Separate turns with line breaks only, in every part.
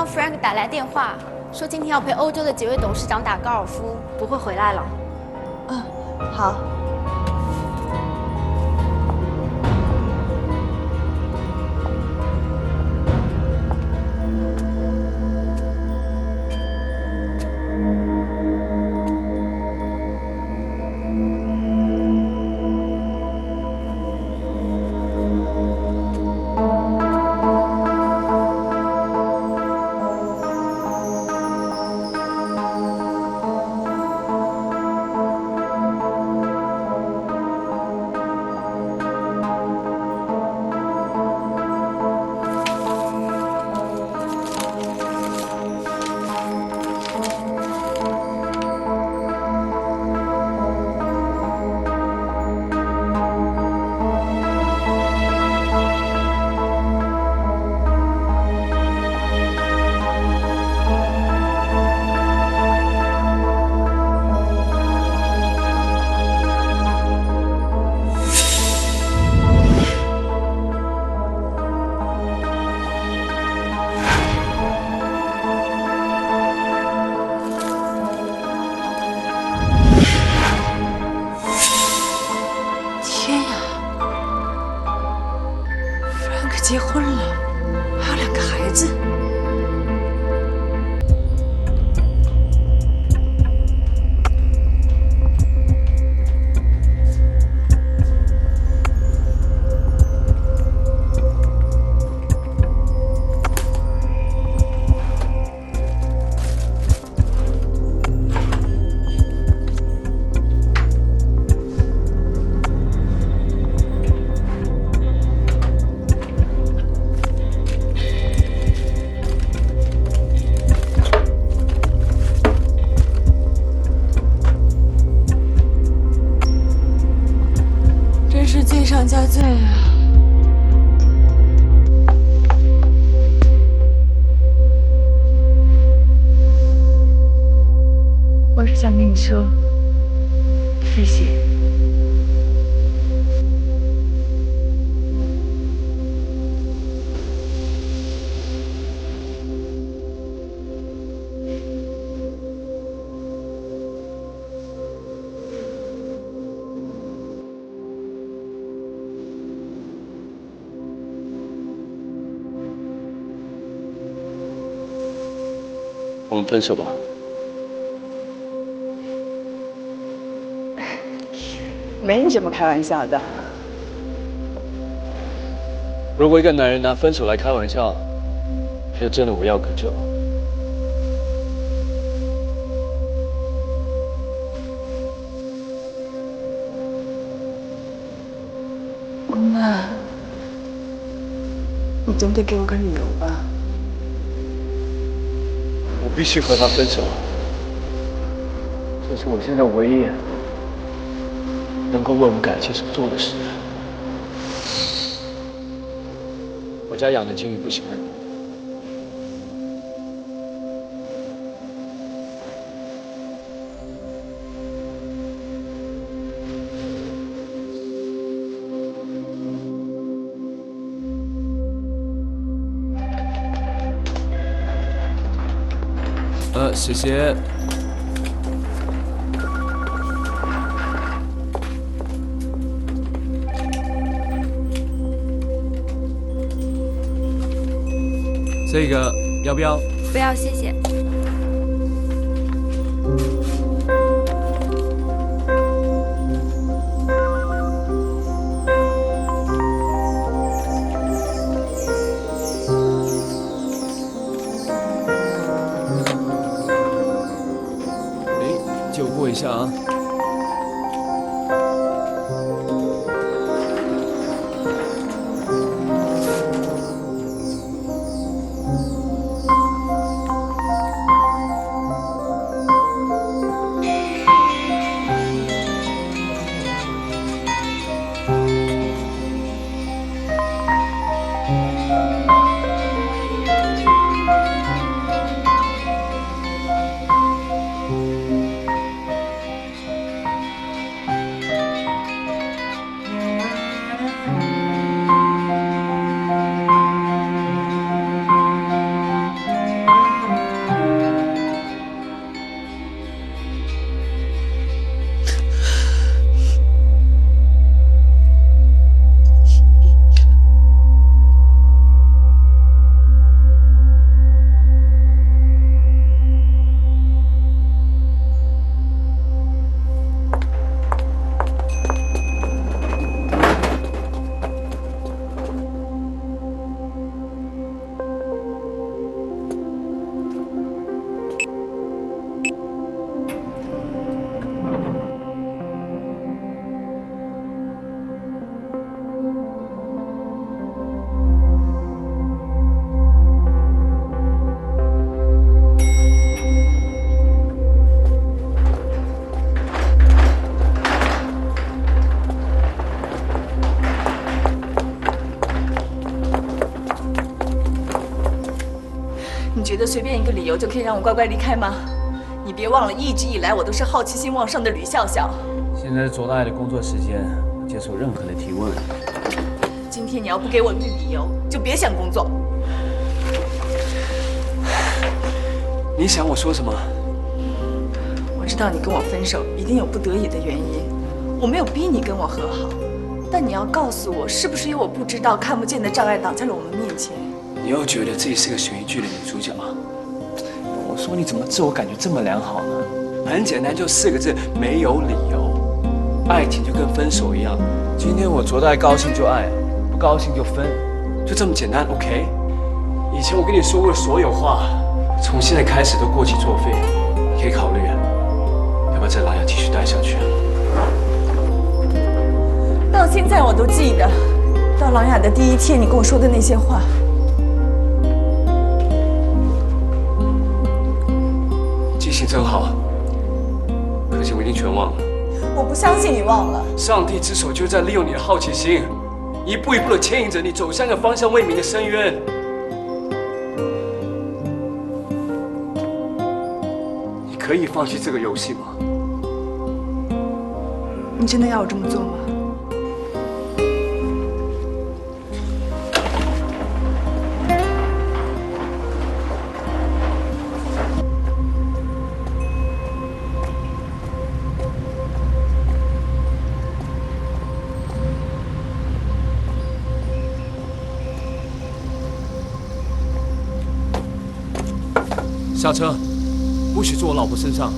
让 Frank 打来电话，说今天要陪欧洲的几位董事长打高尔夫，不会回来了。
嗯，好。
结婚了，还有2个孩子。罪上加罪啊！我是想跟你说，谢谢。
我们分手吧。
没你这么开玩笑的。
如果一个男人拿分手来开玩笑，就真的无药可救。
那，你总得给我个理由吧？
我必须和他分手，这是我现在唯一能够为我们感情所做的事。我家养的金鱼不喜欢你。
谢谢。这个要不要？
不要，谢谢。
借我过一下啊。
你觉得随便一个理由就可以让我乖乖离开吗？你别忘了，一直以来我都是好奇心旺盛的吕笑笑。
现在是卓大爷的工作时间，不接受任何的提问。
今天你要不给我理由，就别想工作。
你想我说什么？
我知道你跟我分手一定有不得已的原因，我没有逼你跟我和好，但你要告诉我，是不是有我不知道、看不见的障碍挡在了我们面前？
你又觉得自己是个悬疑剧的女主角吗？我说你怎么自我感觉这么良好呢？很简单，就4个字：没有理由。爱情就跟分手一样，今天我卓大爷高兴就爱，不高兴就分，就这么简单。OK？ 以前我跟你说过的所有话，从现在开始都过期作废。你可以考虑，要不要在琅琊继续待下去？
到现在我都记得，到琅琊的第一天你跟我说的那些话。
记性真好，可惜我已经全忘了。
我不相信你忘了。
上帝之手就在利用你的好奇心，一步一步的牵引着你走向个方向未明的深渊。你可以放弃这个游戏吗？
你真的要我这么做吗？
下车，不许坐我老婆身上。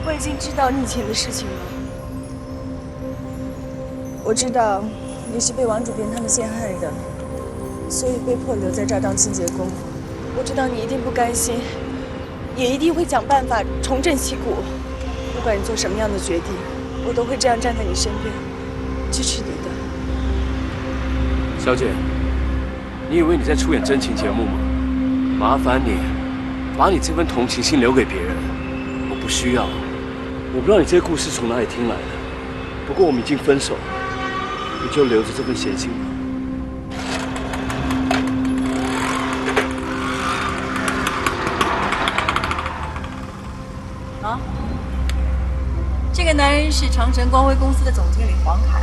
我已经知道你以前的事情了。我知道你是被王主编他们陷害的，所以被迫留在这儿当清洁工。我知道你一定不甘心，也一定会想办法重振旗鼓。不管你做什么样的决定，我都会这样站在你身边，支持你的。
小姐，你以为你在出演真情节目吗？麻烦你，把你这份同情心留给别人，我不需要。我不知道你这些故事从哪里听来的，不过我们已经分手，你就留着这份闲心吧。
啊，这个男人是长城光辉公司的总经理黄凯。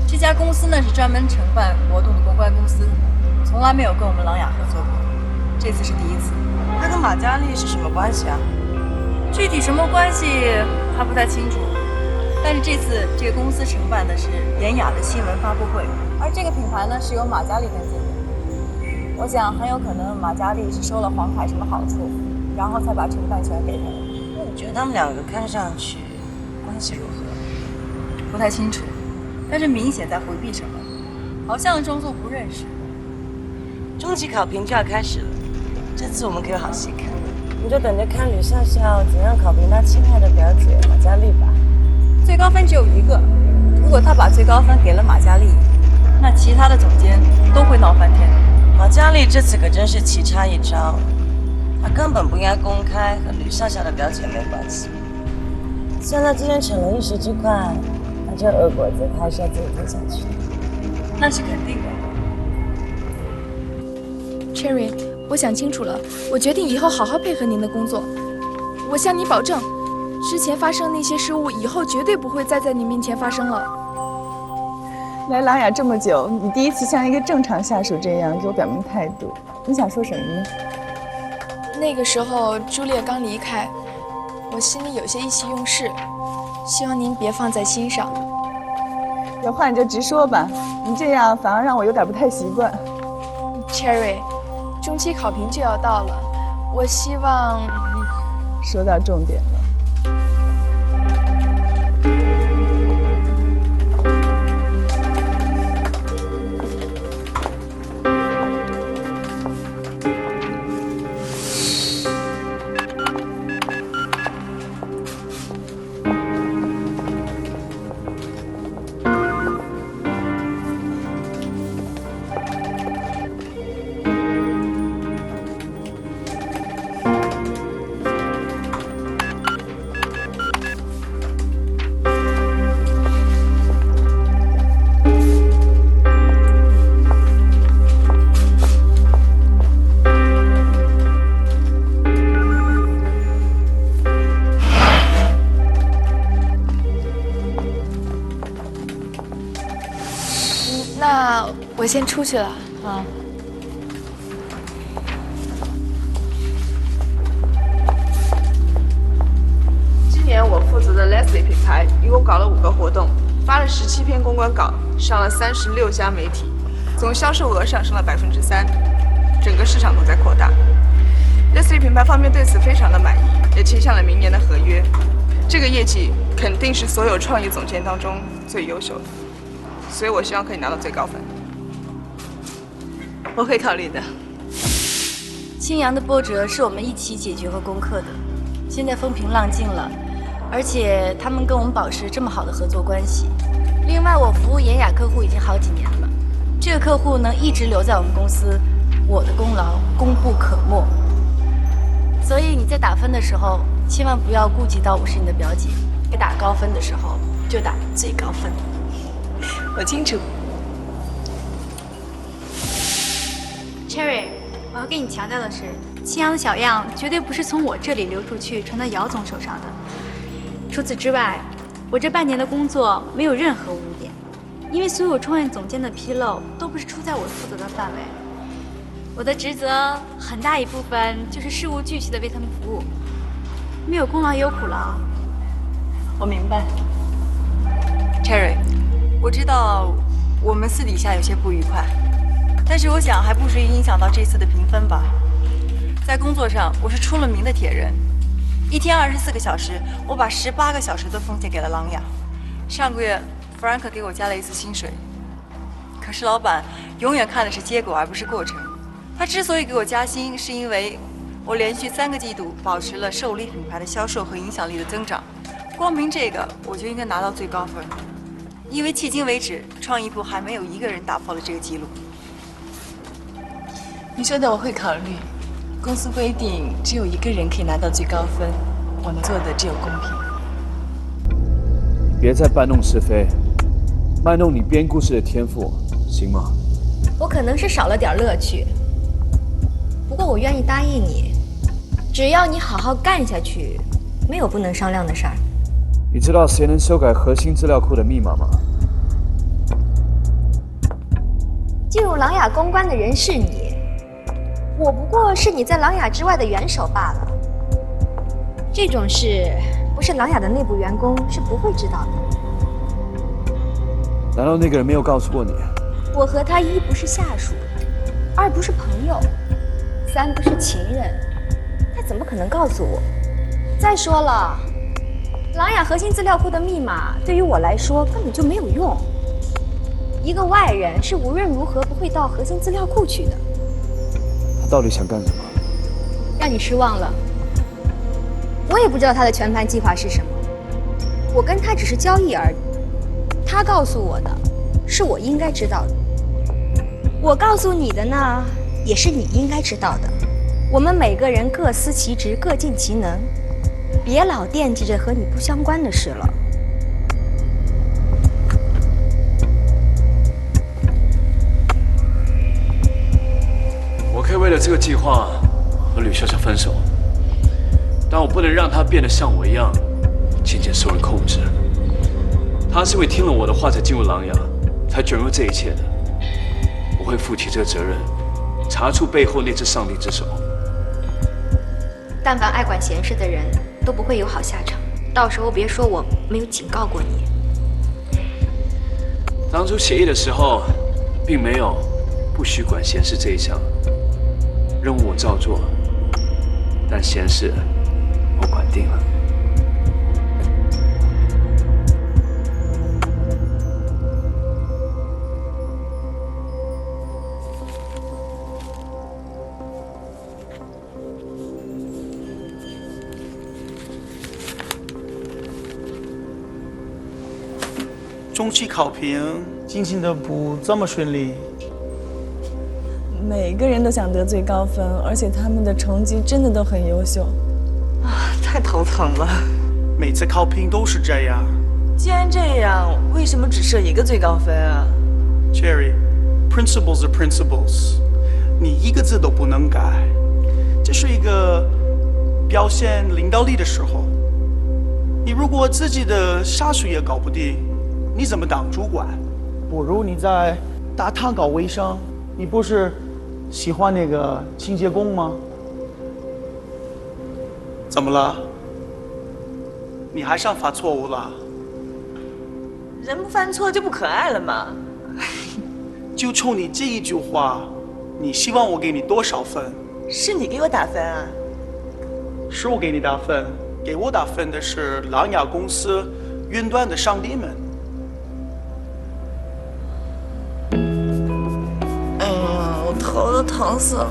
这家公司呢是专门承办活动的公关公司，从来没有跟我们琅琊合作过，这次是第一次。
他跟马嘉祺是什么关系啊？
具体什么关系还不太清楚，但是这次这个公司承办的是典雅的新闻发布会，而这个品牌呢是由马嘉祺登记的。我想很有可能马嘉祺是收了黄凯什么好处，然后才把承办权给他的。
那你觉得他们2个看上去关系如何？
不太清楚。但是明显在回避什么，好像装作不认识。
中期考评就要开始了，这次我们可有好戏看。你就等着看吕笑笑怎样考评她亲爱的表姐马嘉祺吧。
最高分只有1个，如果他把最高分给了马嘉祺，那其他的总监都会闹翻天。
马嘉祺这次可真是棋差一招，她根本不应该公开和吕笑笑的表姐没关系。虽然她今天逞了一时之快。这恶果子他还是要自己吞下去的，
那是肯定的。
Cherry， 我想清楚了，我决定以后好好配合您的工作。我向你保证，之前发生那些失误，以后绝对不会再在你面前发生了。
来琅琊这么久，你第一次像一个正常下属这样给我表明态度，你想说什么呢？
那个时候朱烈刚离开，我心里有些意气用事，希望您别放在心上。
有话你就直说吧，你这样反而让我有点不太习惯。
Cherry， 中期考评就要到了，我希望……
说到重点了。
那我先出去了。
啊。
今年我负责的 Leslie 品牌一共搞了5个活动，发了17篇公关稿，上了36家媒体，总销售额上升了3%，整个市场都在扩大。Leslie 品牌方面对此非常的满意，也签下了明年的合约。这个业绩肯定是所有创意总监当中最优秀的，所以我希望可以拿到最高分。我会考虑的。
青阳的波折是我们一起解决和攻克的，现在风平浪静了，而且他们跟我们保持这么好的合作关系。另外，我服务妍雅客户已经好几年了，这个客户能一直留在我们公司，我的功劳功不可没。所以你在打分的时候，千万不要顾及到我是你的表姐，该打高分的时候就打最高分。
我清楚。
Cherry， 我要跟你强调的是，青阳的小样绝对不是从我这里流出去传到姚总手上的。除此之外，我这半年的工作没有任何污点，因为所有创业总监的纰漏都不是出在我负责的范围。我的职责很大一部分就是事无巨细的为他们服务，没有功劳也有苦劳。
我明白 ，Cherry， 我知道我们私底下有些不愉快，但是我想还不至于影响到这次的评分吧。在工作上，我是出了名的铁人，一天24个小时，我把18个小时都奉献给了琅琊。上个月，Frank 给我加了1次薪水，可是老板永远看的是结果而不是过程。他之所以给我加薪，是因为我连续3个季度保持了受力品牌的销售和影响力的增长。光凭这个，我就应该拿到最高分，因为迄今为止，创意部还没有1个人打破了这个记录。
你说的我会考虑。公司规定只有1个人可以拿到最高分，我能做的只有公平。
你别再搬弄是非，卖弄你编故事的天赋，行吗？
我可能是少了点乐趣，不过我愿意答应你，只要你好好干下去，没有不能商量的事儿。
你知道谁能修改核心资料库的密码吗？
进入琅琊公关的人是你，我不过是你在琅琊之外的元首罢了。这种事不是琅琊的内部员工是不会知道的。
难道那个人没有告诉过你？
我和他1不是下属，2不是朋友，3不是情人，他怎么可能告诉我？再说了，琅琊核心资料库的密码对于我来说根本就没有用。一个外人是无论如何不会到核心资料库去的。
他到底想干什么？
让你失望了。我也不知道他的全盘计划是什么，我跟他只是交易而已。他告诉我的，是我应该知道的。我告诉你的呢，也是你应该知道的。我们每个人各司其职，各尽其能，别老惦记着和你不相关的事了。
我可以为了这个计划和吕秀秀分手，但我不能让她变得像我一样渐渐受人控制。她是因为听了我的话才进入琅琊，才卷入这一切的。我会负起这个责任，查出背后那只上帝之手。
但凡爱管闲事的人都不会有好下场，到时候别说我没有警告过你。
当初协议的时候，并没有不许管闲事这一项，任务我照做，但闲事我管定了。
中期考评进行的不这么顺利。
每个人都想得最高分，而且他们的成绩真的都很优秀。
啊，太头疼了。
每次考评都是这样。
既然这样，为什么只设1个最高分啊
？Cherry， principles are principles， 你1个字都不能改。这是一个表现领导力的时候。你如果自己的下属也搞不定，你怎么当主管？不如你在大他搞微商，你不是喜欢那个清洁工吗？怎么了？你还上犯错误了？
人不犯错就不可爱了吗？
就冲你这一句话，你希望我给你多少分？
是你给我打分啊？
是我给你打分，给我打分的是琅琊公司云端的上帝们。
我头都疼死了，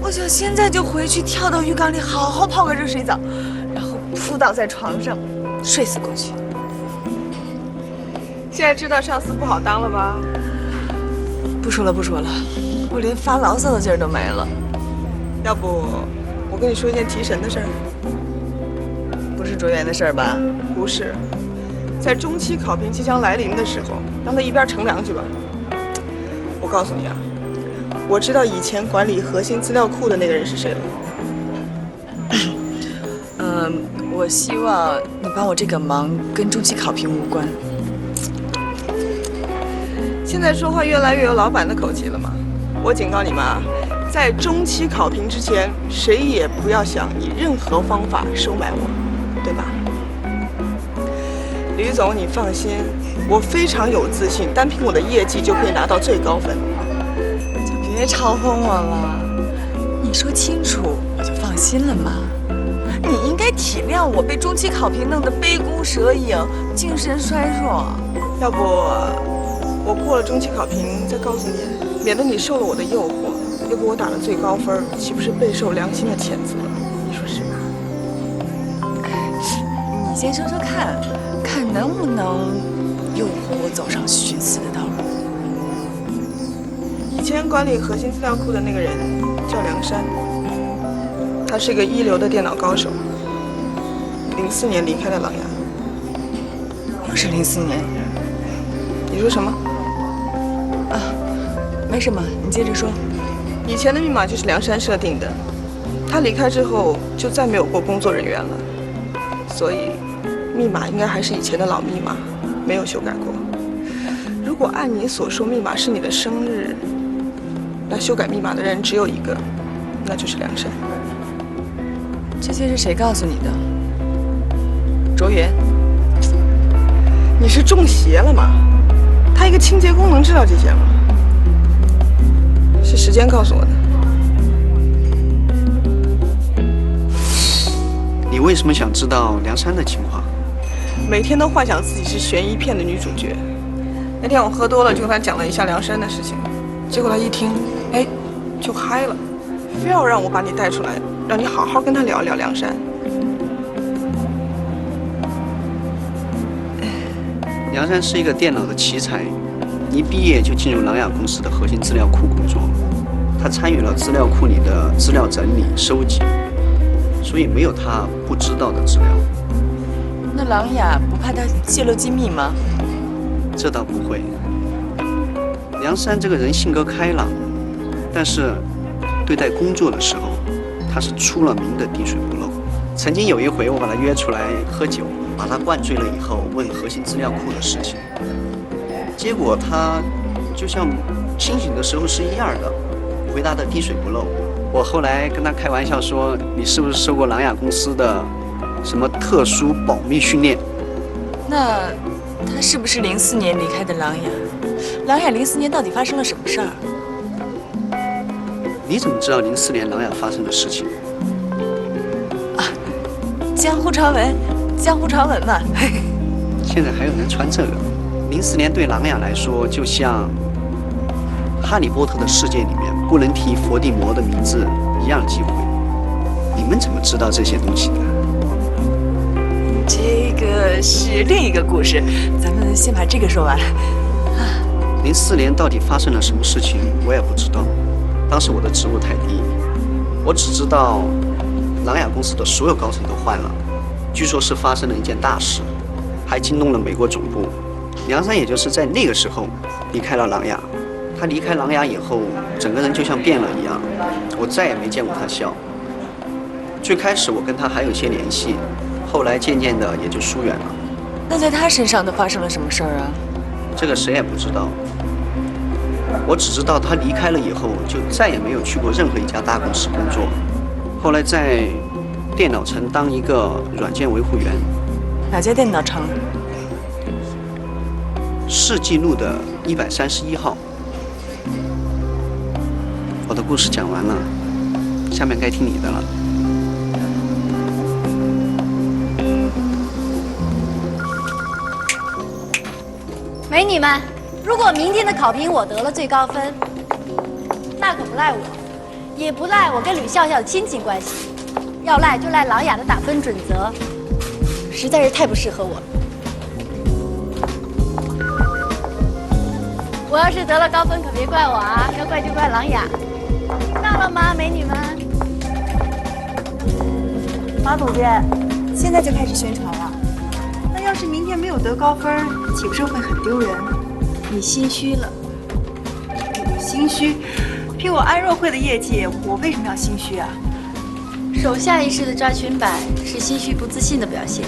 我想现在就回去跳到浴缸里好好泡个热水澡，然后扑倒在床上睡死过去。
现在知道上司不好当了吧？
不说了，我连发牢骚的劲儿都没了。
要不我跟你说一件提神的事儿。
不是卓源的事儿吧？
不是，在中期考评即将来临的时候，让他一边乘凉去吧。我告诉你啊，我知道以前管理核心资料库的那个人是谁了。
我希望你帮我这个忙跟中期考评无关。
现在说话越来越有老板的口气了嘛。我警告你们啊，在中期考评之前，谁也不要想以任何方法收买我，对吧？吕总，你放心，我非常有自信，单凭我的业绩就可以拿到最高分。
就别嘲讽我了，你说清楚我就放心了嘛。你应该体谅我被中期考评弄得杯弓蛇影、精神衰弱。
要不我过了中期考评再告诉你，免得你受了我的诱惑，又给我打了最高分，岂不是备受良心的谴责？你说是吧？
你先说说看，看能不能诱惑我走上寻死的道路。
以前管理核心资料库的那个人叫梁山，他是个一流的电脑高手。04年离开了琅琊。
又是04年？
你说什么？
没什么，你接着说。
以前的密码就是梁山设定的，他离开之后就再没有过工作人员了，所以密码应该还是以前的老密码，没有修改过。如果按你所说密码是你的生日，那修改密码的人只有一个，那就是梁山。
这些是谁告诉你的？卓源？
你是中邪了吗？他一个清洁工能知道这些吗？是时间告诉我的。
你为什么想知道梁山的情况？
每天都幻想自己是悬疑片的女主角。那天我喝多了，就跟他讲了一下梁山的事情，结果他一听，哎，就嗨了，非要让我把你带出来，让你好好跟他聊一聊梁山。
梁山是一个电脑的奇才，一毕业就进入琅琊公司的核心资料库工作。他参与了资料库里的资料整理、收集，所以没有他不知道的资料。
那琅琊不怕他泄露机密吗？
这倒不会。梁山这个人性格开朗，但是对待工作的时候，他是出了名的滴水不漏。曾经有一回，我把他约出来喝酒，把他灌醉了以后，问核心资料库的事情，结果他就像清醒的时候是一样的，回答的滴水不漏。我后来跟他开玩笑说：“你是不是受过琅琊公司的什么特殊保密训练？”
那他是不是04年离开的琅琊？琅琊04年到底发生了什么事儿？
你怎么知道04年琅琊发生的事情？
江湖传闻，江湖传闻嘛。
现在还有人传这个？04年对琅琊来说，就像哈利波特的世界里面不能提伏地魔的名字一样忌讳。你们怎么知道这些东西的？
这个是另一个故事，咱们先把这个说完。
04年到底发生了什么事情，我也不知道。当时我的职务太低，我只知道琅琊公司的所有高层都换了，据说是发生了一件大事，还惊动了美国总部。梁山也就是在那个时候离开了琅琊。他离开琅琊以后，整个人就像变了一样，我再也没见过他笑。最开始我跟他还有些联系，后来渐渐的也就疏远了。
那在他身上都发生了什么事儿啊？
这个谁也不知道。我只知道他离开了以后，就再也没有去过任何一家大公司工作。后来在电脑城当一个软件维护员。
哪家电脑城？
世纪路的131号。我的故事讲完了，下面该听你的了。
美女们，如果明天的考评我得了最高分，那可不赖我，也不赖我跟吕笑笑的亲情关系，要赖就赖琅琊的打分准则，实在是太不适合我了。我要是得了高分，可别怪我啊，要怪就怪琅琊。听到了吗，美女们？
马总监，现在就开始宣传了。那要是明天没有得高分，岂不是会很丢人？你心虚了。心虚？凭我安若慧的业绩，我为什么要心虚啊？
手下意识的抓裙摆是心虚不自信的表现。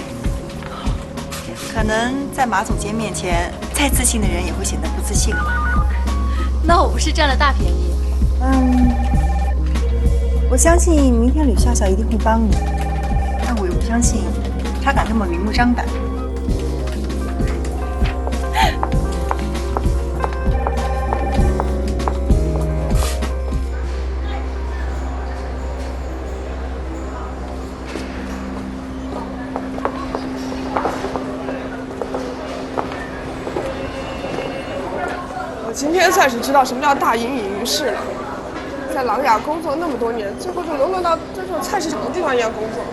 可能在马总监面前，再自信的人也会显得不自信了。
那我不是占了大便宜？
我相信明天吕笑笑一定会帮你，但我又不相信她敢这么明目张胆。
我今天算是知道什么叫大隐隐于市了。在琅琊工作那么多年，最后就沦落到这种菜市场的地方一样工作。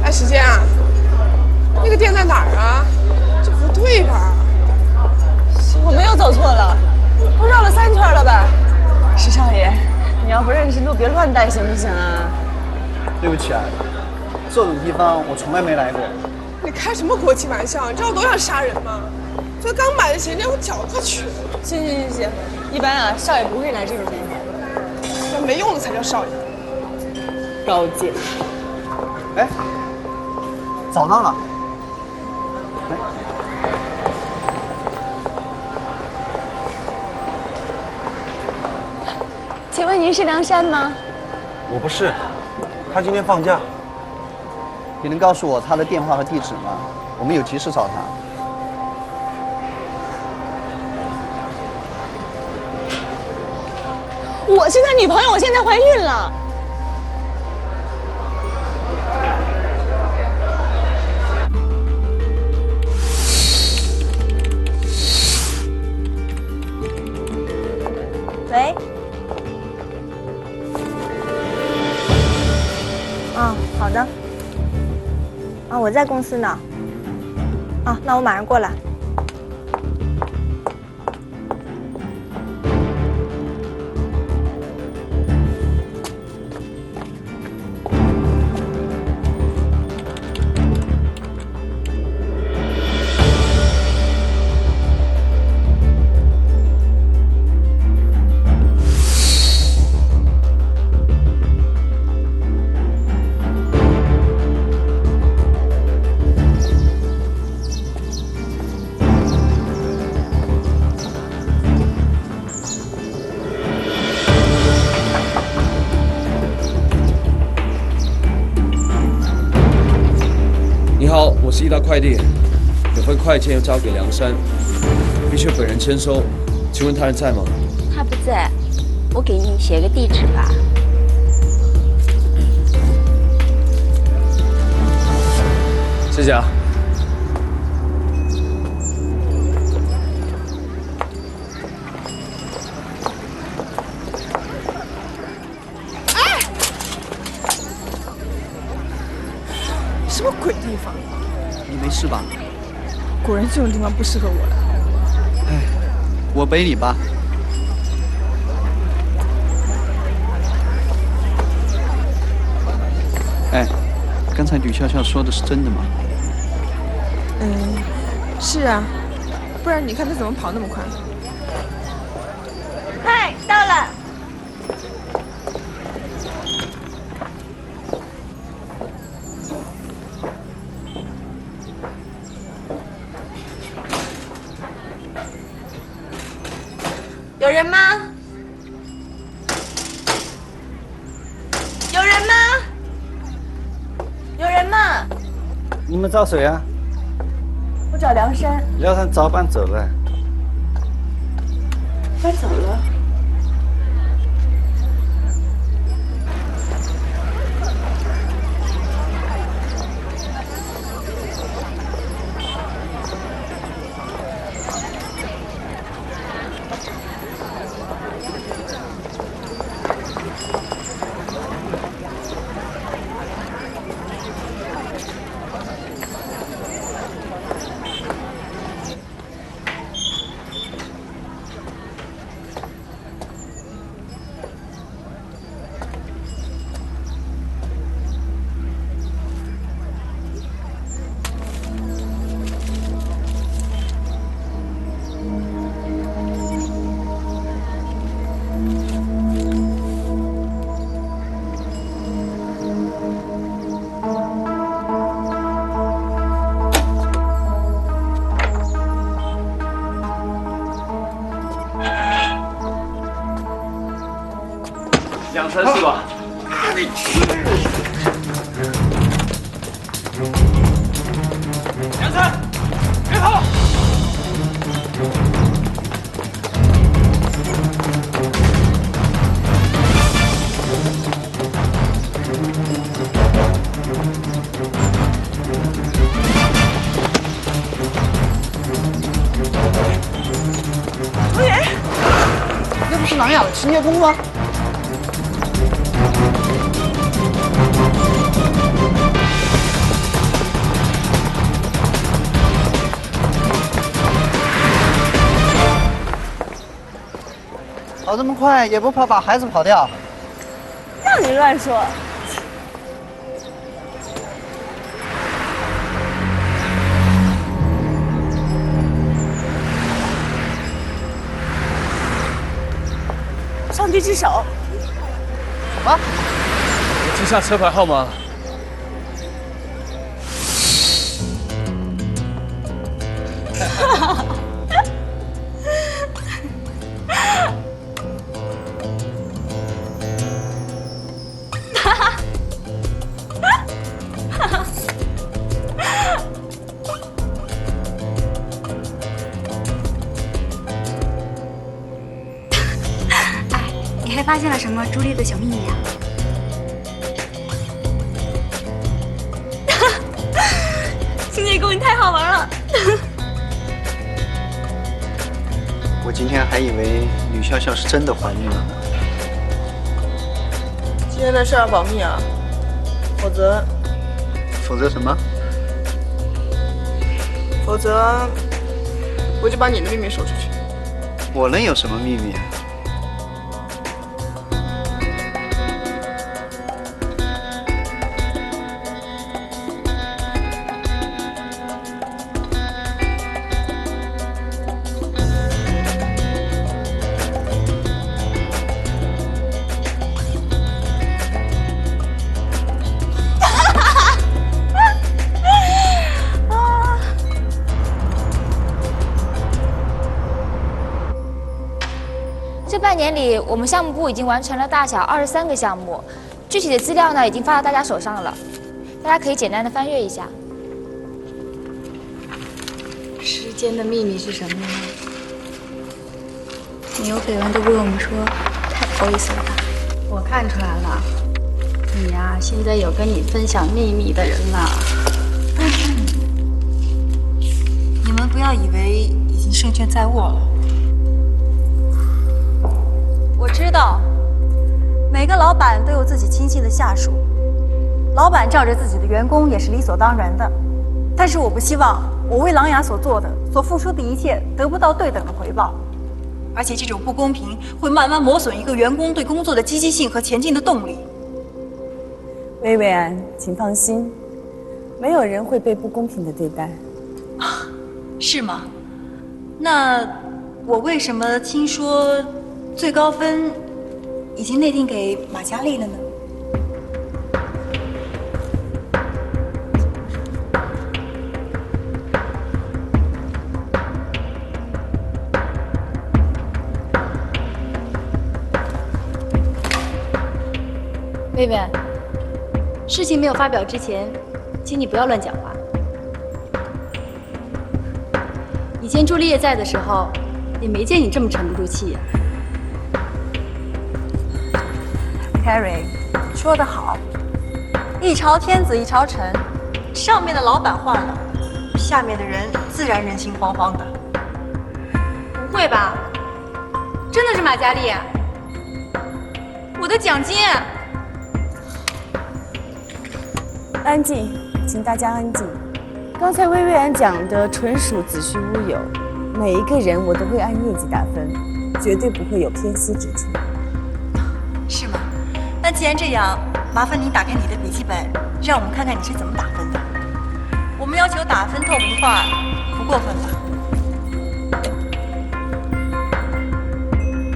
哎，时间啊，那个店在哪儿啊？这不对吧？
我没有走错了，都绕了3圈了吧？石少爷，你要不认识路别乱带行不行啊？
对不起啊，这种地方我从来没来过。
你开什么国际玩笑？你知道我多想杀人吗？这刚买的鞋连我脚都瘸了。
行，一般啊，少爷不会来这种地方。
那没用的才叫少爷。
高见。
哎，找到了。来，
请问您是梁山吗？
我不是，他今天放假。
你能告诉我他的电话和地址吗？我们有急事找他。
我是他女朋友，我现在怀孕了。
喂。好的。我在公司呢。那我马上过来。
你好，我是益达快递，有份快件要交给梁山，必须本人签收，请问他人在吗？
他不在，我给你写个地址吧。
谢谢啊。
什么鬼地方？
你没事吧？
果然这种地方不适合我了。
哎，我背你吧。哎，刚才吕笑笑说的是真的吗？
是啊，不然你看他怎么跑那么快？
嗨，到了。
有人吗？有人吗？有人吗？
你们找谁啊？
我找梁山。
梁山早班走了。
他走了。
梁山是吧？梁山，别跑！
周岩，那不是琅琊的清洁工吗？
跑这么快也不怕把孩子跑掉？
让你乱说。上帝之手。
什么？
我记下车牌号码。
你还发现了什么朱莉的小秘密啊？
清洁工，你太好玩了。
我今天还以为吕潇潇是真的怀孕了呢。
今天的事要保密啊，否则
什么？
否则我就把你的秘密说出去。
我能有什么秘密啊？
这半年里，我们项目部已经完成了大小23个项目，具体的资料呢已经发到大家手上了，大家可以简单的翻阅一下。
时间的秘密是什么呢？你有绯闻都不跟我们说，太不好意思了吧？
我看出来了，你呀，现在有跟你分享秘密的人了。你们不要以为已经胜券在握了。我知道，每个老板都有自己亲信的下属，老板罩着自己的员工也是理所当然的。但是我不希望我为琅琊所做的、所付出的一切得不到对等的回报，而且这种不公平会慢慢磨损一个员工对工作的积极性和前进的动力。
薇薇安，请放心，没有人会被不公平的对待。
是吗？那我为什么听说最高分已经内定给马嘉丽了呢？
薇薇，事情没有发表之前，请你不要乱讲话。以前朱丽叶在的时候，也没见你这么沉不住气呀。
Carrie 说得好，一朝天子一朝臣，上面的老板换了，下面的人自然人心惶惶的。
不会吧？真的是马嘉丽？我的奖金！
安静，请大家安静。刚才薇薇安讲的纯属子虚乌有，每一个人我都会按业绩打分，绝对不会有偏私之处。
是吗？那既然这样，麻烦你打开你的笔记本，让我们看看你是怎么打分的。我们要求打分透明化，不过分吧？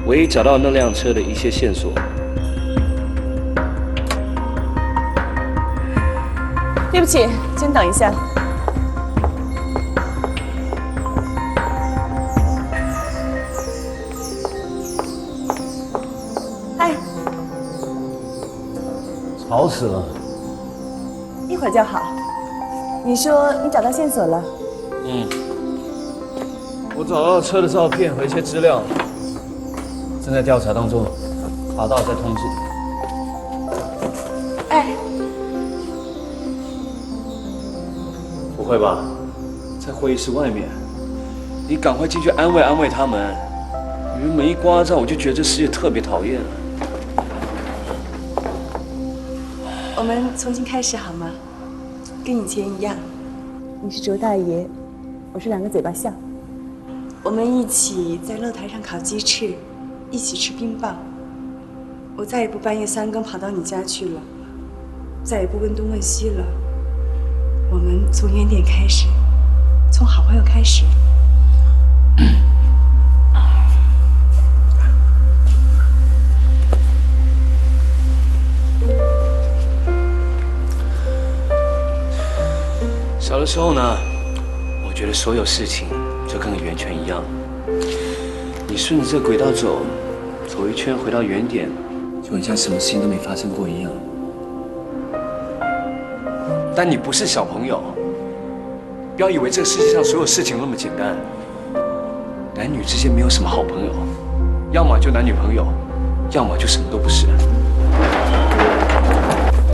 唯一找到那辆车的一些线索。
对不起，先等一下。嗨，
吵死了。
一会儿就好。你说你找到线索了？
我找到车的照片和一些资料，正在调查当中，查到再通知你。
哎，
不会吧？在会议室外面，你赶快进去安慰安慰他们。原本一刮照，我就觉得这世界特别讨厌。
我们重新开始好吗？跟以前一样，你是卓大爷，我是两个嘴巴笑。我们一起在露台上烤鸡翅，一起吃冰棒。我再也不半夜3更跑到你家去了，再也不问东问西了。我们从原点开始，从好朋友开始。
小的时候呢，我觉得所有事情就跟个圆圈一样，你顺着这轨道走，走一圈回到原点，就很像什么事情都没发生过一样。但你不是小朋友，不要以为这个世界上所有事情那么简单。男女之间没有什么好朋友，要么就男女朋友，要么就什么都不是。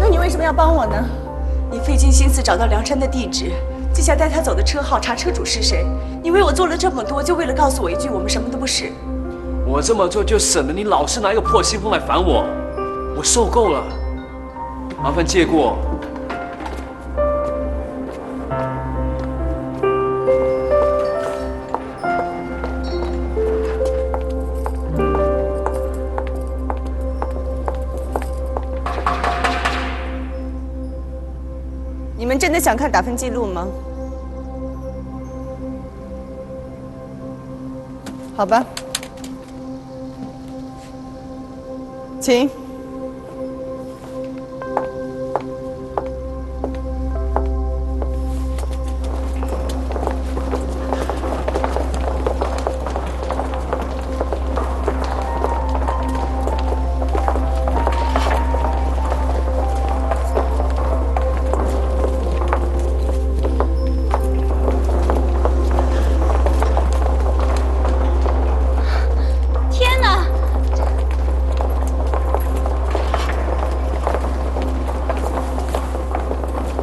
那你为什么要帮我呢？你费尽心思找到梁山的地址，记下带他走的车号，查车主是谁。你为我做了这么多，就为了告诉我一句我们什么都不是。
我这么做就省得你老是拿一个破信封来烦我，我受够了。麻烦借过。
你们真的想看打分记录吗？好吧，请。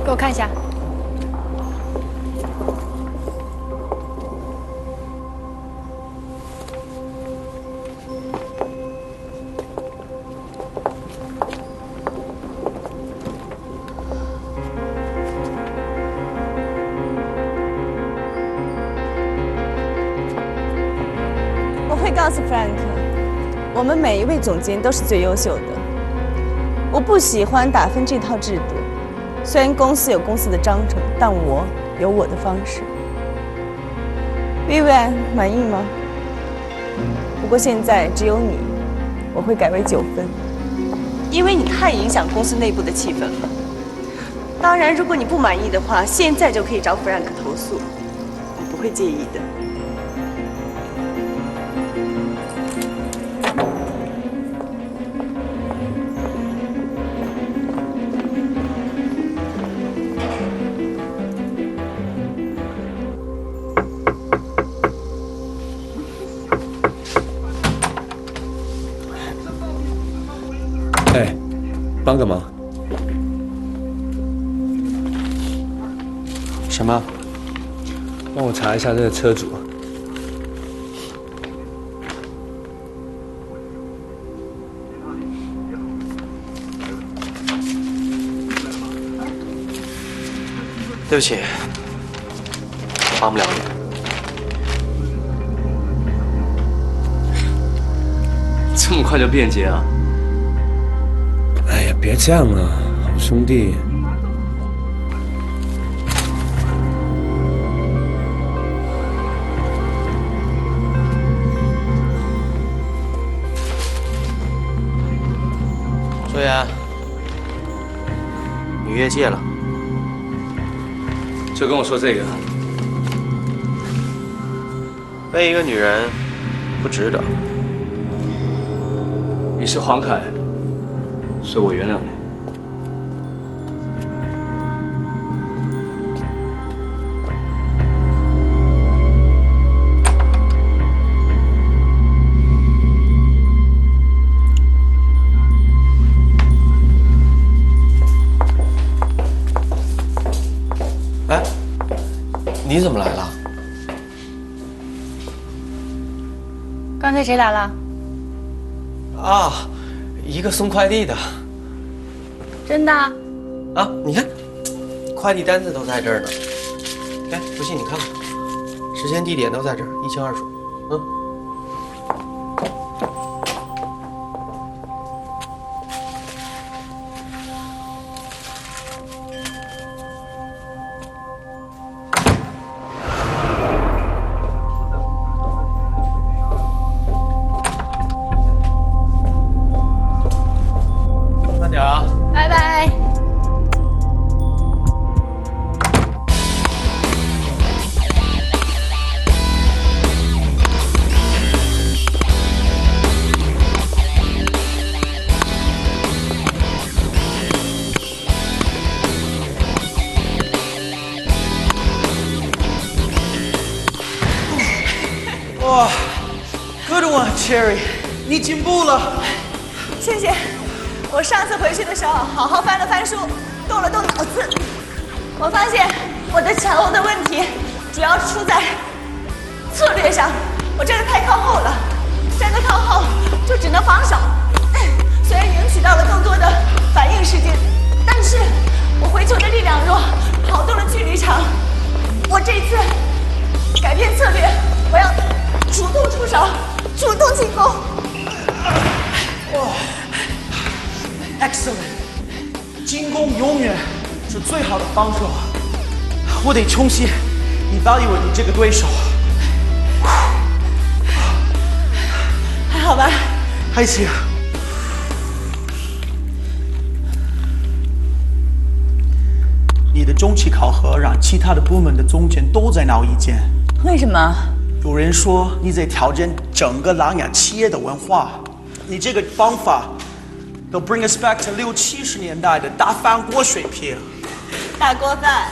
给我看一下。
我会告诉 Frank， 我们每一位总监都是最优秀的。我不喜欢打分这套制度。虽然公司有公司的章程，但我有我的方式。Vivian 满意吗？不过现在只有你，我会改为9分，因为你太影响公司内部的气氛了。当然，如果你不满意的话，现在就可以找 Frank 投诉，我不会介意的。
帮个忙。
什么？
帮我查一下这个车主。
对不起，帮不了你。
这么快就辩解啊？
哎呀，别这样啊，好兄弟。
周岩，你越界了。
就跟我说这个。
背一个女人不值得。
你是黄凯，所以我原谅你。
哎，你怎么来了？
刚才谁来了？
啊，一个送快递的。
真的？
啊，你看，快递单子都在这儿呢。哎，不信你看看，时间地点都在这儿，一清二楚。嗯。慢点啊！
拜拜。
哇 ，Good one, Cherry， 你进步了。
谢谢。我上次回去的时候，好好翻了翻书，动了动脑子。我发现我的抢欧的问题，主要出在策略上。我站得太靠后了，站得靠后就只能防守。虽然赢取到了更多的反应时间，但是我回球的力量弱，跑动的距离长。我这次改变策略，我要主动出手，主动进攻。
哇 ，Excellent！ 进攻永远是最好的防守。我得重新evaluate你这个对手。
还好吧？
还行。你的中期考核让其他的部门的总监都在闹意见。
为什么？
有人说你在挑战整个琅琊企业的文化，你这个方法都 bring us back to 60、70年代的大饭锅水平。
大锅饭。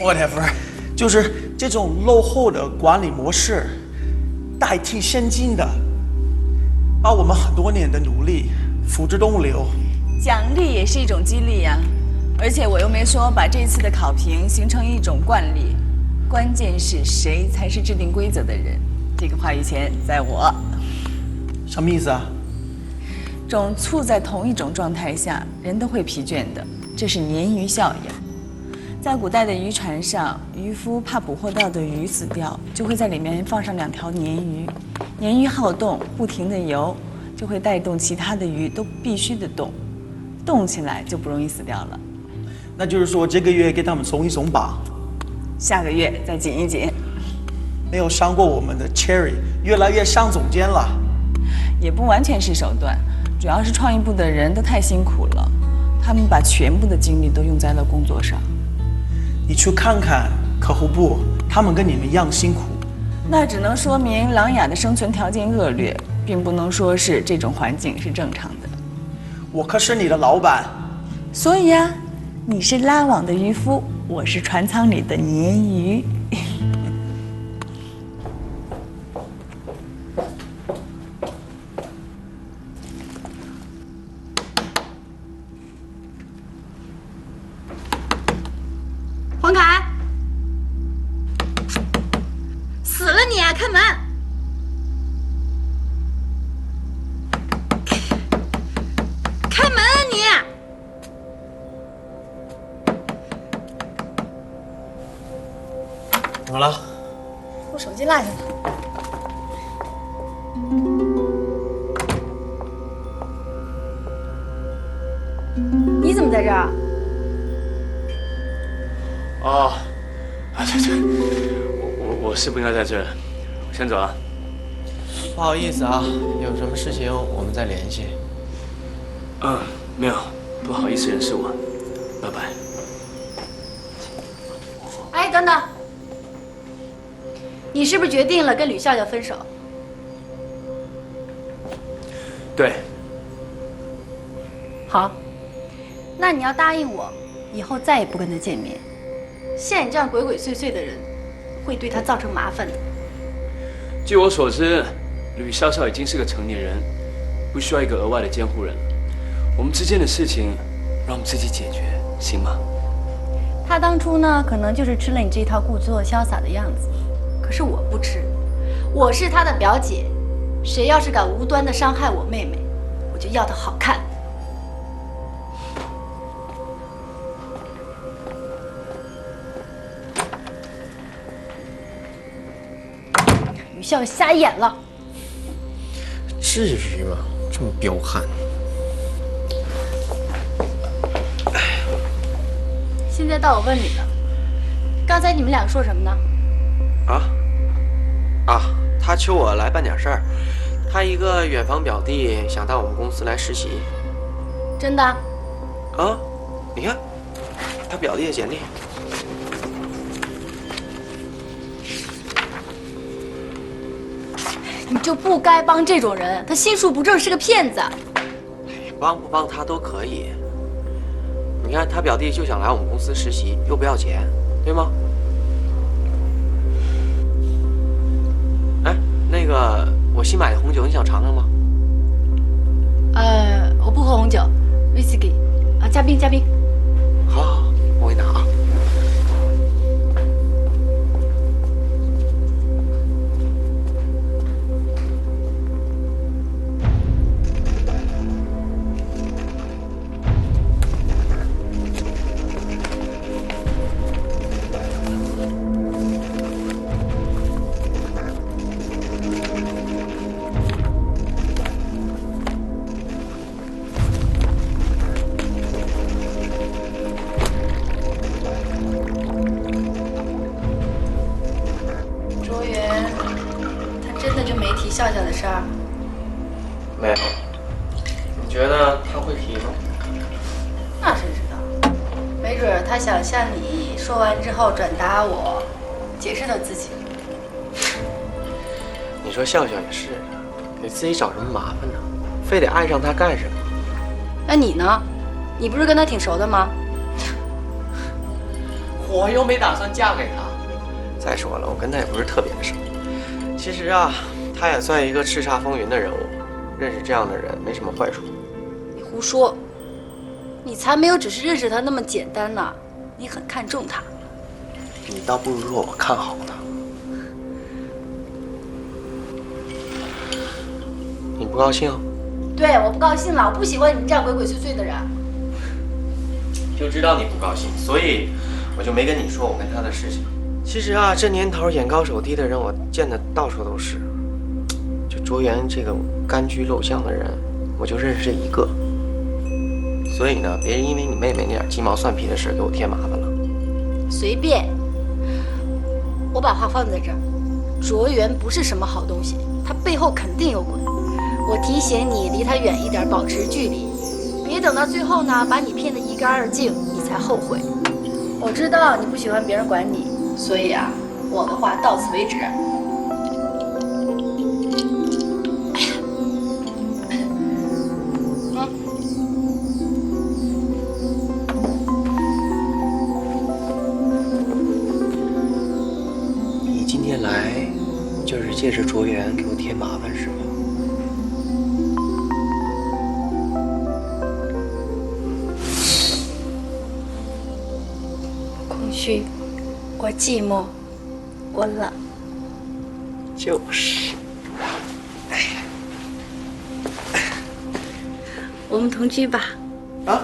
Whatever， 就是这种落后的管理模式，代替先进的，把我们很多年的努力付之东流。
奖励也是一种激励呀，而且我又没说把这次的考评形成一种惯例。关键是谁才是制定规则的人，这个话语权在我。
什么意思啊？
种醋在同一种状态下，人都会疲倦的，这是鲶鱼效应。在古代的渔船上，渔夫怕捕获到的鱼死掉，就会在里面放上2条鲶鱼。鲶鱼好动，不停地游，就会带动其他的鱼都必须的动，动起来就不容易死掉了。
那就是说这个月给他们松一松绑，
下个月再紧一紧。
没有伤过我们的 Cherry， 越来越像总监了。
也不完全是手段，主要是创意部的人都太辛苦了，他们把全部的精力都用在了工作上。
你去看看客户部，他们跟你们一样辛苦。
那只能说明琅琊的生存条件恶劣，并不能说是这种环境是正常的。
我可是你的老板。
所以呀，你是拉网的渔夫，我是船舱里的鲶鱼。
啊？开门！开门啊你！
怎么了？
我手机落下了。
你怎么在这儿？
哦，对，我是不应该在这儿，我先走了。
不好意思啊，有什么事情我们再联系。
没有，不好意思，人是我，拜拜。
哎，等等，你是不是决定了跟吕笑笑分手？
对。
好，那你要答应我，以后再也不跟他见面。像你这样鬼鬼祟祟的人，会对他造成麻烦的。
据我所知，吕笑笑已经是个成年人，不需要一个额外的监护人。我们之间的事情，让我们自己解决，行吗？
他当初呢，可能就是吃了你这套故作潇洒的样子，可是我不吃，我是他的表姐，谁要是敢无端的伤害我妹妹，我就要他好看。吕笑笑瞎眼了。
至于吗？这么彪悍。
现在到我问你了，刚才你们俩说什么呢？
他求我来办点事儿，他一个远房表弟想到我们公司来实习。
真的？
啊，你看，他表弟的简历。
你就不该帮这种人，他心术不正，是个骗子。
帮不帮他都可以。你看，他表弟就想来我们公司实习，又不要钱，对吗？哎，那个，我新买的红酒，你想尝尝吗？
我不喝红酒，威士忌。啊，加冰加冰。
好，我给你拿啊。
笑笑的事儿？
没有。你觉得他会提吗？
那谁知道？没准他想向你说完之后转达我，解释他自己。
你说笑笑也是，给自己找什么麻烦呢？非得爱上他干什么？
那你呢？你不是跟他挺熟的吗？
我又没打算嫁给他。再说了，我跟他也不是特别的熟。其实啊，他也算一个叱咤风云的人物，认识这样的人没什么坏处。
你胡说，你才没有只是认识他那么简单呢，你很看重他。
你倒不如说我看好他。你不高兴？
对，我不高兴了，我不喜欢你这样鬼鬼祟祟的人。
就知道你不高兴，所以我就没跟你说我跟他的事情。其实啊，这年头眼高手低的人我见的到处都是，就卓源这个柑橘陋巷的人，我就认识这一个。所以呢，别人因为你妹妹那点鸡毛蒜皮的事给我添麻烦了。
随便，我把话放在这儿，卓源不是什么好东西，他背后肯定有鬼。我提醒你离他远一点，保持距离，别等到最后呢，把你骗得一干二净，你才后悔。我知道你不喜欢别人管你，所以啊，我的话到此为止。
你今天来就是借着卓源给我添麻烦是吗？
我空虚，我寂寞，我冷。
就是。哎呀，
我们同居吧。
啊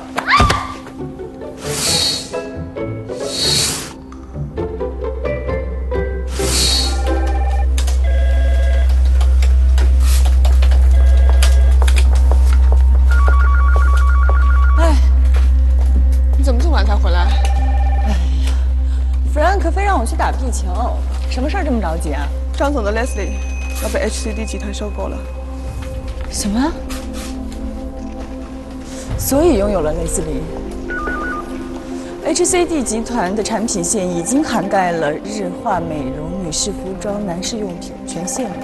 ？Frank
非让我去打壁球，什么事儿这么着急啊？
张总的 Leslie 要被 HCD 集团收购了。
什么？所以拥有了雷斯利。HCD 集团的产品线已经涵盖了日化美容、女士服装、男士用品全线了。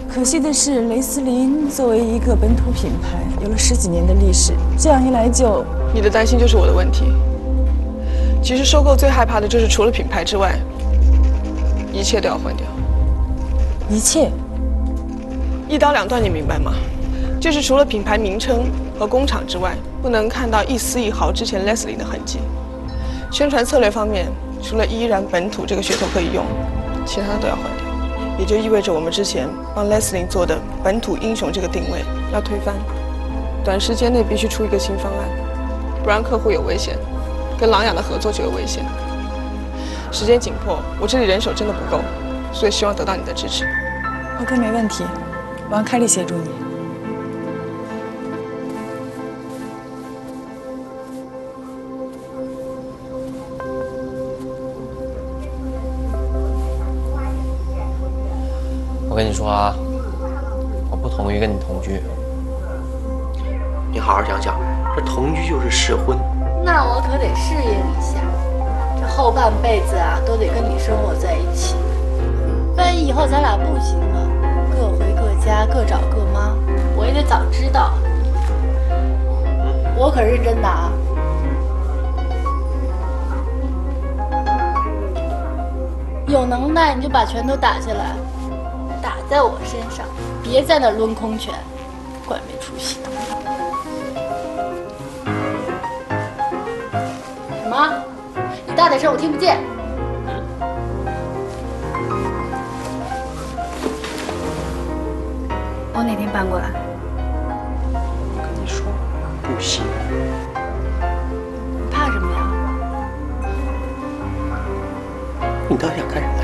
可惜的是，雷斯林作为一个本土品牌，有了10几年的历史，这样一来就……
你的担心就是我的问题。其实收购最害怕的就是除了品牌之外，一切都要换掉。
一切？
一刀两断，你明白吗？就是除了品牌名称和工厂之外，不能看到一丝一毫之前 Leslie 的痕迹。宣传策略方面，除了依然本土这个噱头可以用，其他的都要换掉。也就意味着我们之前帮 Leslie 做的本土英雄这个定位要推翻，短时间内必须出一个新方案，不然客户有危险，跟琅琊的合作就有危险。时间紧迫，我这里人手真的不够，所以希望得到你的支持。
OK， 没问题，我让凯莉协助你。
我跟你说啊，我不同意跟你同居。你好好想想，这同居就是试婚。
那我可得适应一下，这后半辈子啊，都得跟你生活在一起。万一以后咱俩不行了，各回各家，各找各妈，我也得早知道。我可认真的啊。有能耐你就把拳头打下来，打在我身上，别在那抡空拳，怪没出息的。什么？你大点声，我听不见。我哪天搬过来？
我跟你说，不行。
你怕什么呀？
你到底想干什么呀？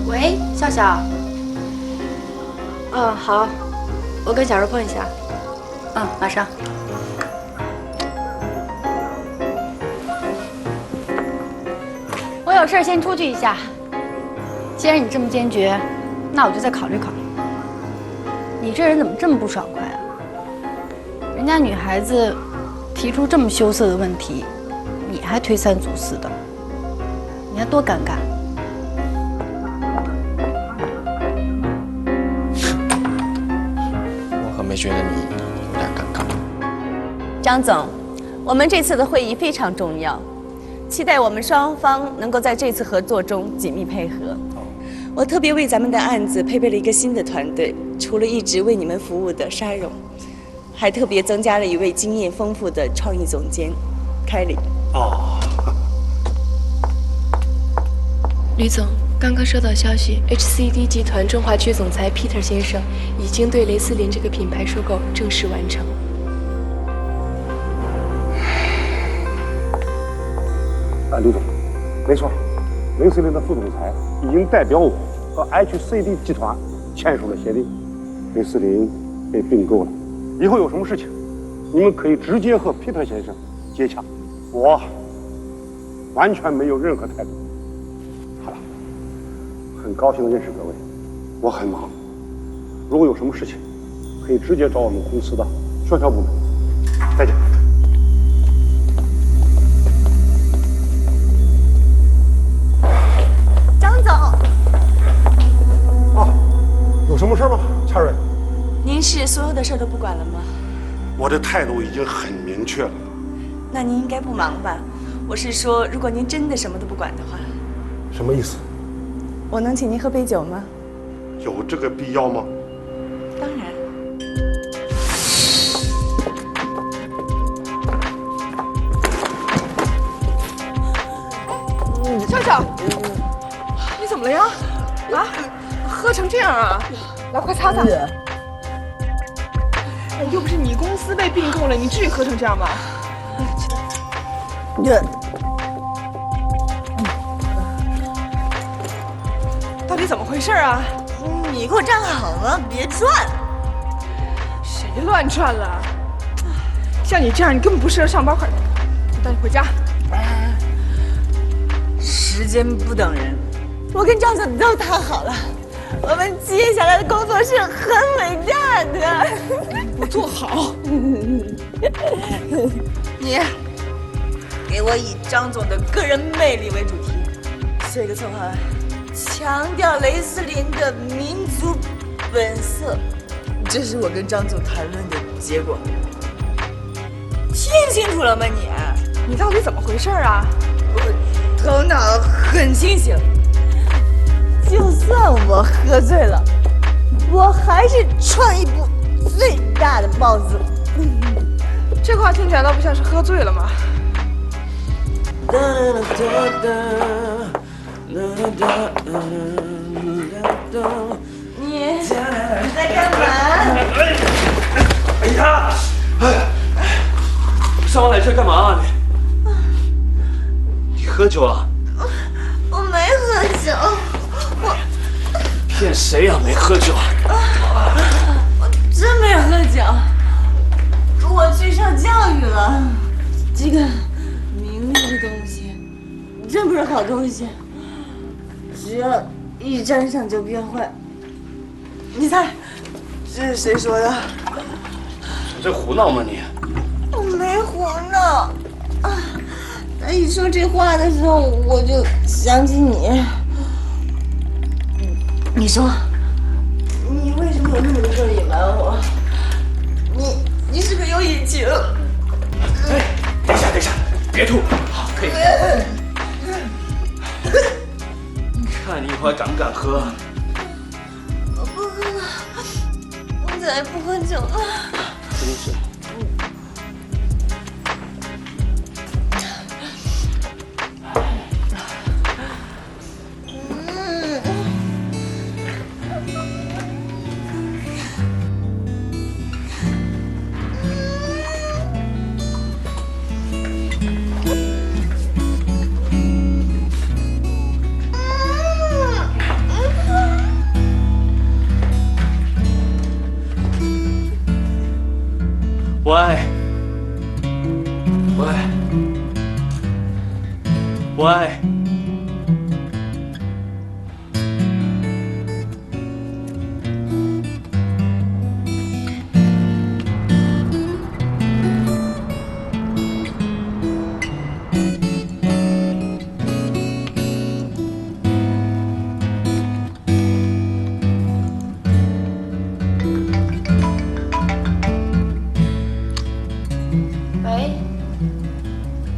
喂，笑笑。嗯，好，我跟小柔碰一下。嗯，马上。我有事先出去一下。既然你这么坚决，那我就再考虑考虑。你这人怎么这么不爽快啊？人家女孩子提出这么羞涩的问题，你还推三阻四的，你看多尴尬。
我可没觉得你有点尴尬。
张总，我们这次的会议非常重要，期待我们双方能够在这次合作中紧密配合。我特别为咱们的案子配备了一个新的团队，除了一直为你们服务的沙荣，还特别增加了一位经验丰富的创意总监，凯莉。
哦。吕总，刚刚收到消息 ，HCD 集团中华区总裁 Peter 先生已经对雷思林这个品牌收购正式完成。
吕总，没错，雷思林的副总裁已经代表我和 HCD 集团签署了协定，雷思林被并购了。以后有什么事情，你们可以直接和 Peter 先生接洽，我完全没有任何态度。好了，很高兴认识各位，我很忙，如果有什么事情，可以直接找我们公司的宣传部门。再见。有什么事吗，查瑞？
您是所有的事都不管了吗？
我的态度已经很明确了。
那您应该不忙吧？我是说，如果您真的什么都不管的话。
什么意思？
我能请您喝杯酒吗？
有这个必要吗？
当然。
成这样啊？来，快擦擦。又不是你公司被并购了，你至于喝成这样吗？到底怎么回事啊？
你给我站好了，别转。
谁乱转了？像你这样，你根本不适合上班，快，我带你回家。
时间不等人，我跟张总都谈好了，我们接下来的工作是很伟大的。
我做好。
你给我以张总的个人魅力为主题，写一个策划案，强调雷斯林的民族本色。这是我跟张总谈论的结果。听清楚了吗你？
你到底怎么回事啊？
我头脑很清醒，就算我喝醉了，我还是创意部最大的 boss。
这话听起来倒不像是喝醉了吗？
你在干嘛？
哎呀！上完来这干嘛啊你？你喝酒了？
我没喝酒，
骗谁呀？没喝酒？
我真没喝酒。我去受教育了，这个名利的东西真不是好东西，只要一沾上就变坏。你猜这是谁说的？
你在胡闹吗你？
我没胡闹。他一说这话的时候，我就想起你。你说，你为什么有那么多事隐瞒我？你是不是有隐情？
哎，等一下，别吐。好，可以。看你以后还敢不敢喝？
我不喝了，我再也不喝酒了。
真是。喂。
喂？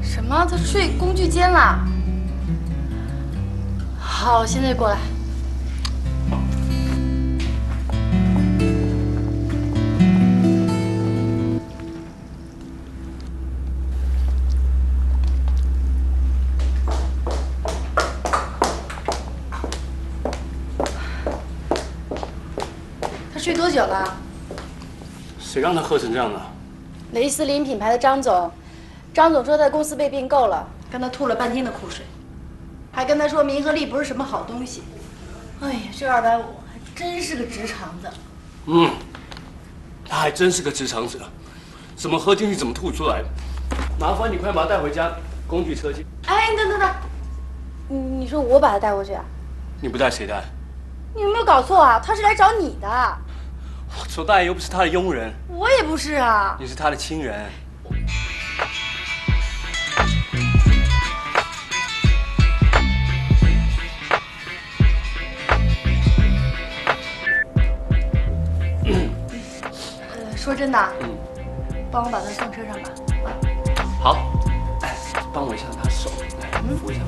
什么？他睡工具间啦？好，现在过来。他睡多久了？
谁让他喝成这样的？
雷司林品牌的张总说他公司被并购了，跟他吐了半天的苦水，还跟他说名和利不是什么好东西。哎呀，这250还真是个直肠子。
他还真是个直肠子，怎么喝进去怎么吐出来。麻烦你快把他带回家，工具车去。
哎，等，你说我把他带过去啊？
你不带谁带？
你有没有搞错啊？他是来找你的。
我周大爷又不是他的佣人。
我也不是啊。
你是他的亲人。
说真的，帮我把他送车上吧。
好，哎，帮我一下他手，来扶一下。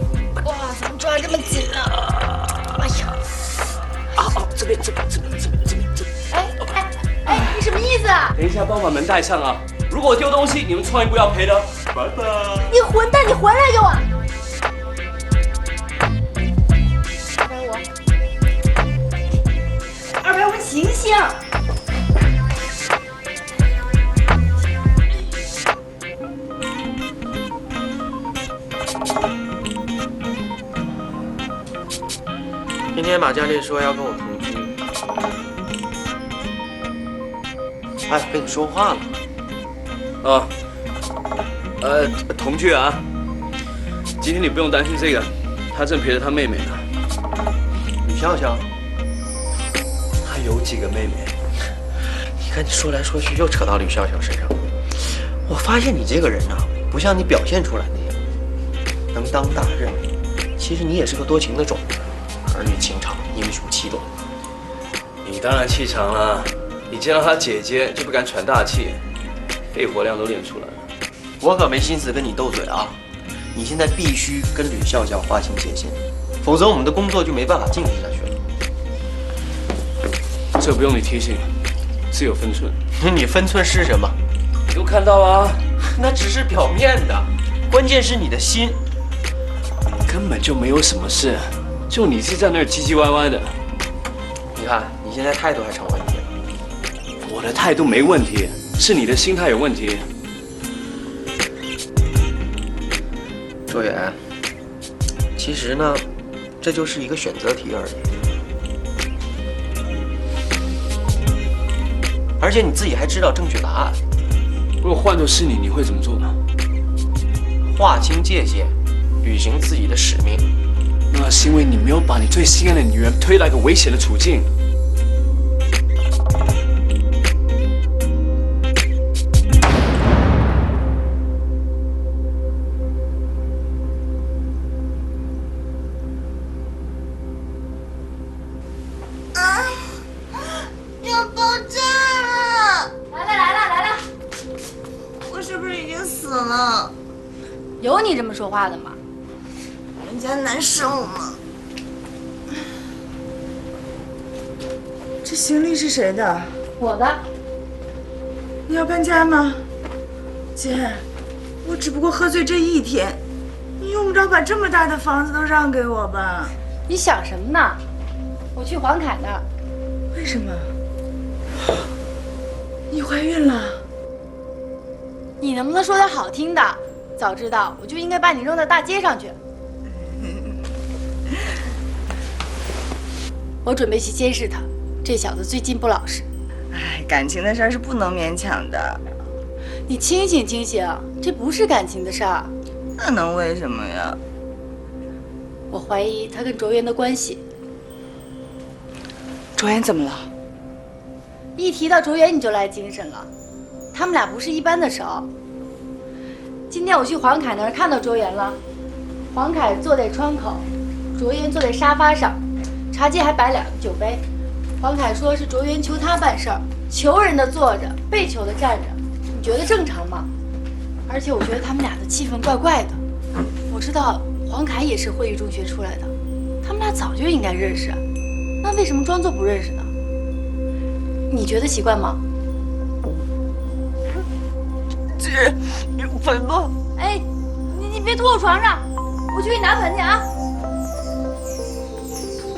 哇，怎么抓这么紧啊？哎呀！
这边。
哎，你什么意思啊？
等一下，帮我把门带上啊！如果我丢东西，你们创意部要赔的。拜拜。
你混蛋，你回来给我！拜我。要不醒醒！
今天马嘉烈说要跟我同居。哎，跟你说话了。
同居啊。今天你不用担心这个，他正陪着他妹妹呢。
吕笑笑，
他有几个妹妹？
你看你说来说去又扯到吕笑笑身上。我发现你这个人啊，不像你表现出来那样能当大任。其实你也是个多情的种子，儿女情长，英雄气度。
你当然气长了，你见到他姐姐就不敢喘大气，肺活量都练出来了。
我可没心思跟你斗嘴啊！你现在必须跟吕笑笑划清界限，否则我们的工作就没办法进行下去了。
这不用你提醒，自有分寸。
你分寸是什么？
你都看到了啊，
那只是表面的，关键是你的心。
根本就没有什么事，就你是在那儿唧唧歪歪的。
你看你现在态度还成问题了。
我的态度没问题，是你的心态有问题。
卓远，其实呢，这就是一个选择题而已。而且你自己还知道正确答案。
如果换作是你，你会怎么做呢？
划清界限，履行自己的使命。
那是因为你没有把你最心爱的女人推到一个危险的处境。
要爆炸了！
来了！
我是不是已经死了？
有你这么说话的吗？
人家难受吗？
这行李是谁的？
我的。
你要搬家吗？姐，我只不过喝醉这一天，你用不着把这么大的房子都让给我吧？
你想什么呢？我去黄凯那儿。
为什么？你怀孕了？
你能不能说点好听的？早知道我就应该把你扔到大街上去。我准备去监视他，这小子最近不老实。
哎，感情的事儿是不能勉强的。
你清醒清醒，这不是感情的事儿。
那能为什么呀？
我怀疑他跟卓源的关系。
卓源怎么了？
一提到卓源你就来精神了，他们俩不是一般的熟。今天我去黄凯那儿看到卓源了，黄凯坐在窗口，卓源坐在沙发上，茶几还摆2个酒杯。黄凯说是卓源求他办事儿，求人的坐着，被求的站着，你觉得正常吗？而且我觉得他们俩的气氛怪怪的。我知道黄凯也是惠誉中学出来的，他们俩早就应该认识，那为什么装作不认识呢？你觉得奇怪吗？
姐，你回吧。
哎，你别拖我床上，我去给你拿盆去啊！